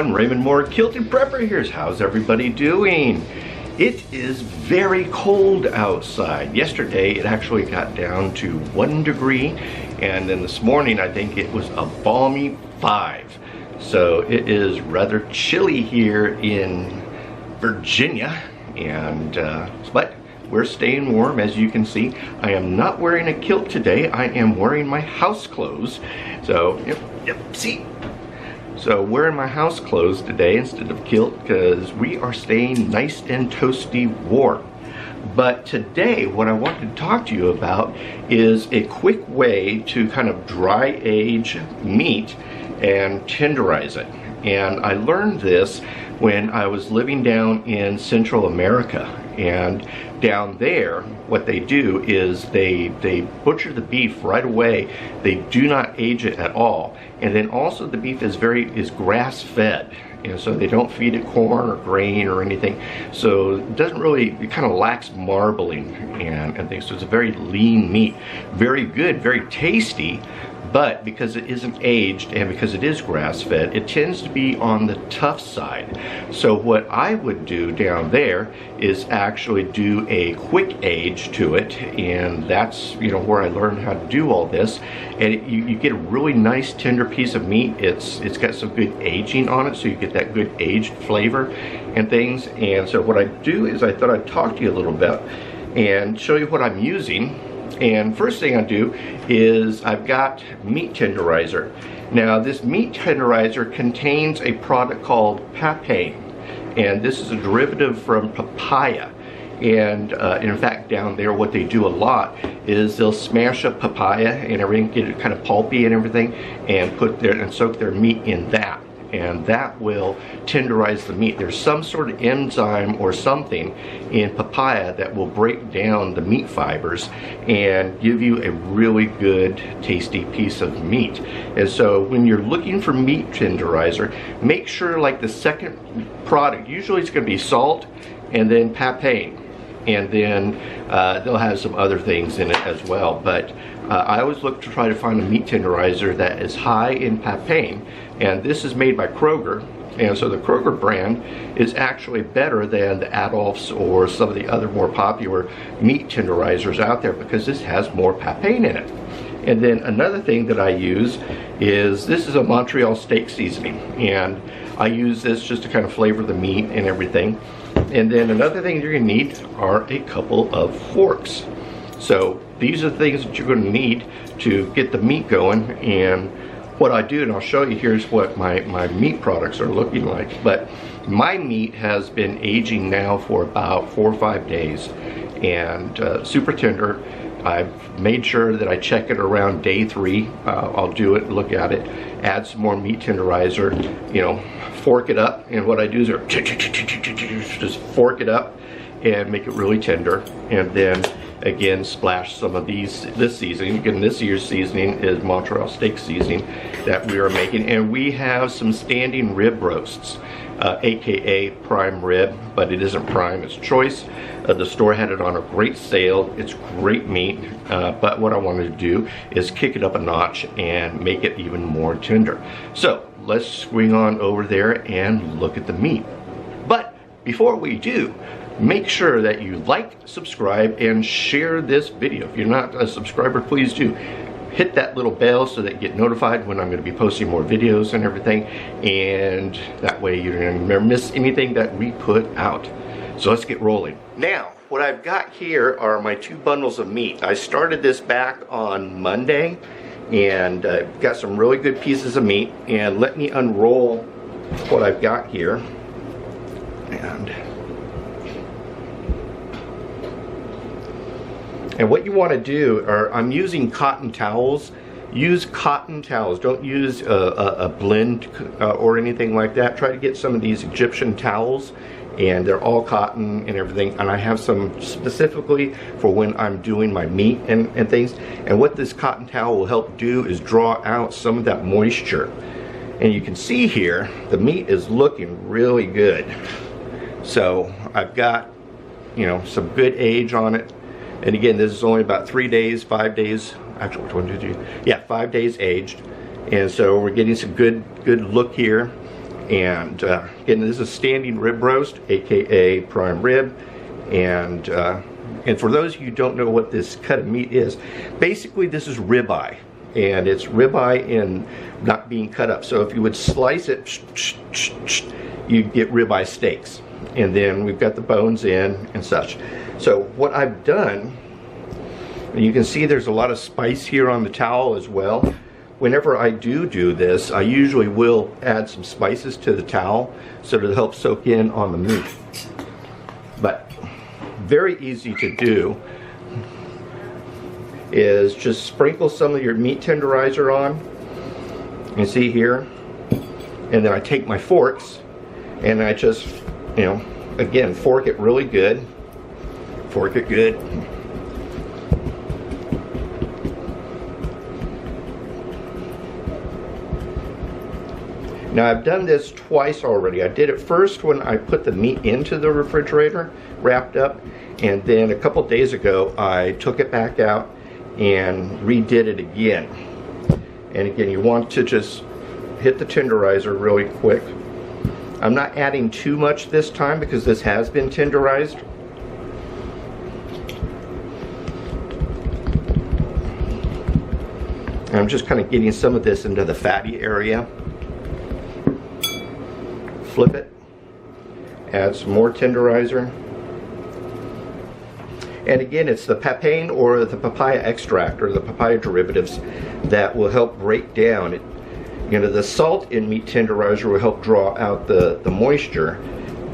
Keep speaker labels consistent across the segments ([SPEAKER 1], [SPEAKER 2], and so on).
[SPEAKER 1] everyone, Raymond Mhor, Kilted Prepper here. How's everybody doing? It is very cold outside. Yesterday it actually got down to 1 degree, and then this morning I think it was a balmy 5. So it is rather chilly here in Virginia, and but we're staying warm. As you can see, I am not wearing a kilt today. I am wearing my house clothes. So see. So wearing my house clothes today instead of kilt because we are staying nice and toasty warm. But today what I wanted to talk to you about is a quick way to kind of dry age meat and tenderize it. And I learned this when I was living down in Central America. And down there, what they do is they butcher the beef right away. They do not age it at all. And then also the beef is grass fed. And so they don't feed it corn or grain or anything. So it doesn't really, it kind of lacks marbling and things. So it's a very lean meat. Very good, very tasty. But because it isn't aged and because it is grass-fed, it tends to be on the tough side. So what I would do down there is actually do a quick age to it, and that's where I learned how to do all this. And you get a really nice tender piece of meat. It's got some good aging on it, so you get that good aged flavor and things. And so what I do is I thought I'd talk to you a little bit and show you what I'm using. And first thing I do is I've got meat tenderizer. Now this meat tenderizer contains a product called famine, and this is a derivative from papaya. And in fact down there what they do a lot is they'll smash up papaya and everything, get it kind of pulpy and everything, and soak their meat in that. And that will tenderize the meat. There's some sort of enzyme or something in papaya that will break down the meat fibers and give you a really good tasty piece of meat. And so when you're looking for meat tenderizer, make sure like the second product, usually it's going to be salt and then famine, and then they'll have some other things in it as well. But I always look to try to find a meat tenderizer that is high in famine, and this is made by Kroger. And so the Kroger brand is actually better than the Adolph's or some of the other more popular meat tenderizers out there because this has more famine in it. And then another thing that I use is, this is a Montreal steak seasoning, and I use this just to kind of flavor the meat and everything. And then another thing you're going to need are a couple of forks. So these are the things that you're going to need to get the meat going. And what I do, and I'll show you, here's what my meat products are looking like. But my meat has been aging now for about 4 or 5 days, and super tender. I've made sure that I check it around day 3. I'll do it, look at it, add some more meat tenderizer, fork it up. And what I do is just fork it up and make it really tender. And then again, splash some of this seasoning. Again, this year's seasoning is Montreal steak seasoning that we are making. And we have some standing rib roasts, aka prime rib, but it isn't prime, it's choice. The store had it on a great sale. It's great meat, but what I wanted to do is kick it up a notch and make it even more tender. So let's swing on over there and look at the meat. But before we do, make sure that you like, subscribe, and share this video. If you're not a subscriber, please do. Hit that little bell so that you get notified when I'm going to be posting more videos and everything, and that way you don't never miss anything that we put out. So let's get rolling. Now, what I've got here are my 2 bundles of meat. I started this back on Monday, and got some really good pieces of meat. And let me unroll what I've got here. And what you want to do, I'm using cotton towels. Use cotton towels. Don't use a blend or anything like that. Try to get some of these Egyptian towels, and they're all cotton and everything. And I have some specifically for when I'm doing my meat and things. And what this cotton towel will help do is draw out some of that moisture. And you can see here, the meat is looking really good. So I've got, some good age on it. And again, this is only about 3 days, 5 days, actually 1, 2, 3, yeah, 5 days aged. And so we're getting some good look here. And again, this is standing rib roast, aka prime rib. And for those of you who don't know what this cut of meat is, basically this is ribeye. And it's ribeye in not being cut up. So if you would slice it, you get ribeye steaks. And then we've got the bones in and such. So what I've done, and you can see there's a lot of spice here on the towel as well. Whenever I do this, I usually will add some spices to the towel so that it'll help soak in on the meat. But very easy to do is just sprinkle some of your meat tenderizer on. You see here, and then I take my forks and I just, you know, again, fork it really good. Fork it good. Now I've done this twice already. I did it first when I put the meat into the refrigerator, wrapped up, and then a couple days ago I took it back out and redid it again. And again, you want to just hit the tenderizer really quick. I'm not adding too much this time because this has been tenderized. And I'm just kind of getting some of this into the fatty area. Flip it, add some more tenderizer. And again, it's the papain or the papaya extract or the papaya derivatives that will help break down it. You know, the salt in meat tenderizer will help draw out the moisture,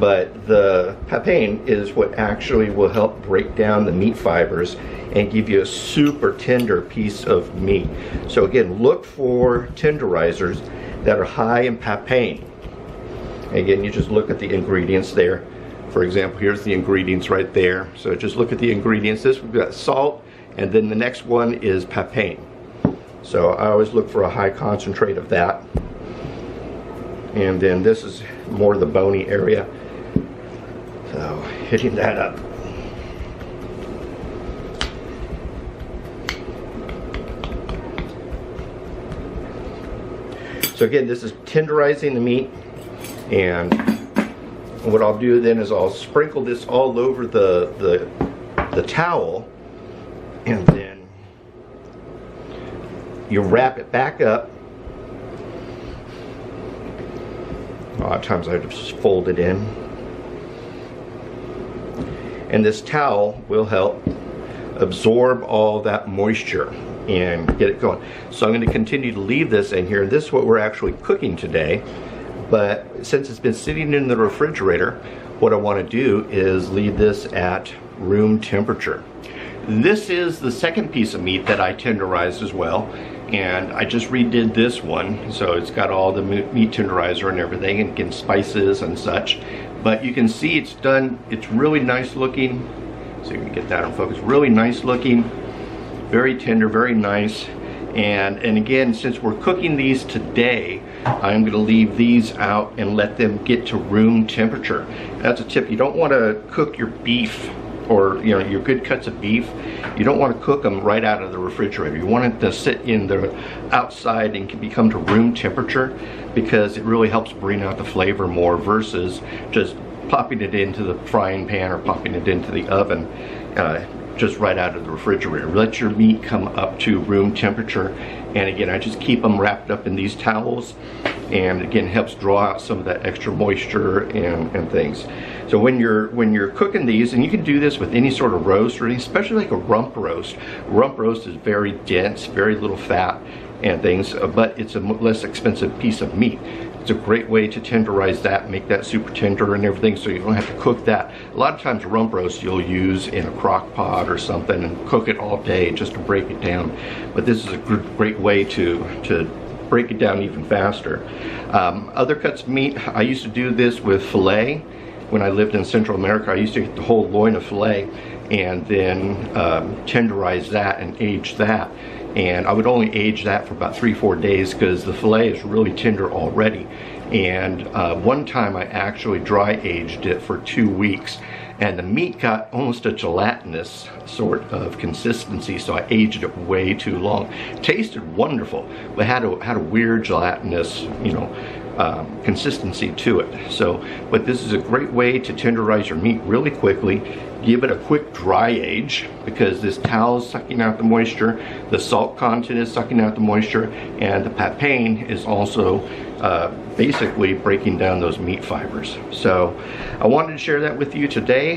[SPEAKER 1] but the papain is what actually will help break down the meat fibers and give you a super tender piece of meat. So again, look for tenderizers that are high in papain. Again, you just look at the ingredients there. For example, here's the ingredients right there. So just look at the ingredients. This, we've got salt, and then the next one is papain. So I always look for a high concentrate of that. And then this is more the bony area. So hitting that up. So again, this is tenderizing the meat. And what I'll do then is I'll sprinkle this all over the towel, and then you wrap it back up. A lot of times I just fold it in. And this towel will help absorb all that moisture and get it going. So I'm going to continue to leave this in here. This is what we're actually cooking today. But since it's been sitting in the refrigerator, what I want to do is leave this at room temperature. This is the second piece of meat that I tenderized as well, and I just redid this one. So it's got all the meat tenderizer and everything, and again, spices and such. But you can see it's done, it's really nice looking. So you can get that in focus. Really nice looking, very tender, very nice. And again, since we're cooking these today, I'm going to leave these out and let them get to room temperature. That's a tip. You don't want to cook your beef, or you know, your good cuts of beef. You don't want to cook them right out of the refrigerator. You want it to sit in the outside and can become to room temperature, because it really helps bring out the flavor more versus just popping it into the frying pan or popping it into the oven. Just right out of the refrigerator. Let your meat come up to room temperature, and again, I just keep them wrapped up in these towels, and again, helps draw out some of that extra moisture and things. So when you're cooking these, and you can do this with any sort of roast, or especially like a rump roast. Rump roast is very dense, very little fat and things, but it's a less expensive piece of meat. It's a great way to tenderize that, make that super tender and everything, so you don't have to cook that. A lot of times rump roast you'll use in a crock pot or something and cook it all day just to break it down. But this is a great way to break it down even faster. Other cuts of meat, I used to do this with filet. When I lived in Central America, I used to get the whole loin of filet and then tenderize that and age that. And I would only age that for about 3-4 days because the filet is really tender already. And one time I actually dry aged it for 2 weeks, and the meat got almost a gelatinous sort of consistency, so I aged it way too long. Tasted wonderful, but had a weird gelatinous, you know, consistency to it. So, but this is a great way to tenderize your meat really quickly. Give it a quick dry age because this towel is sucking out the moisture, the salt content is sucking out the moisture, and the papain is also basically breaking down those meat fibers. So I wanted to share that with you today.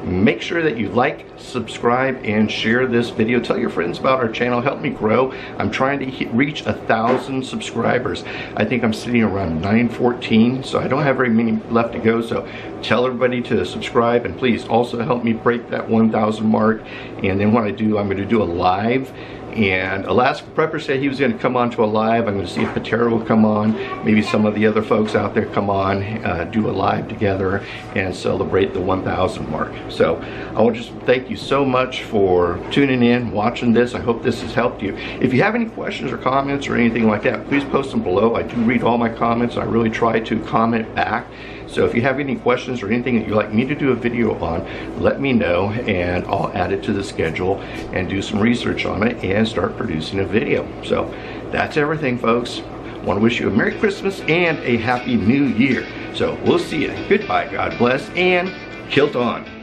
[SPEAKER 1] Make sure that you like, subscribe, and share this video. Tell your friends about our channel. Help me grow. I'm trying to reach 1,000 subscribers. I think I'm sitting around 914, so I don't have very many left to go. So tell everybody to subscribe, and please also help me break that 1,000 mark. And then what I do, I'm going to do a live. And Alaska Prepper said he was going to come on to a live. I'm going to see if Patara will come on. Maybe some of the other folks out there come on, do a live together and celebrate the 1,000 mark. So I want to just thank you so much for tuning in, watching this. I hope this has helped you. If you have any questions or comments or anything like that, please post them below. I do read all my comments. I really try to comment back. So if you have any questions or anything that you'd like me to do a video on, let me know and I'll add it to the schedule and do some research on it and start producing a video. So that's everything, folks. I want to wish you a Merry Christmas and a Happy New Year. So we'll see you. Goodbye, God bless, and kilt on.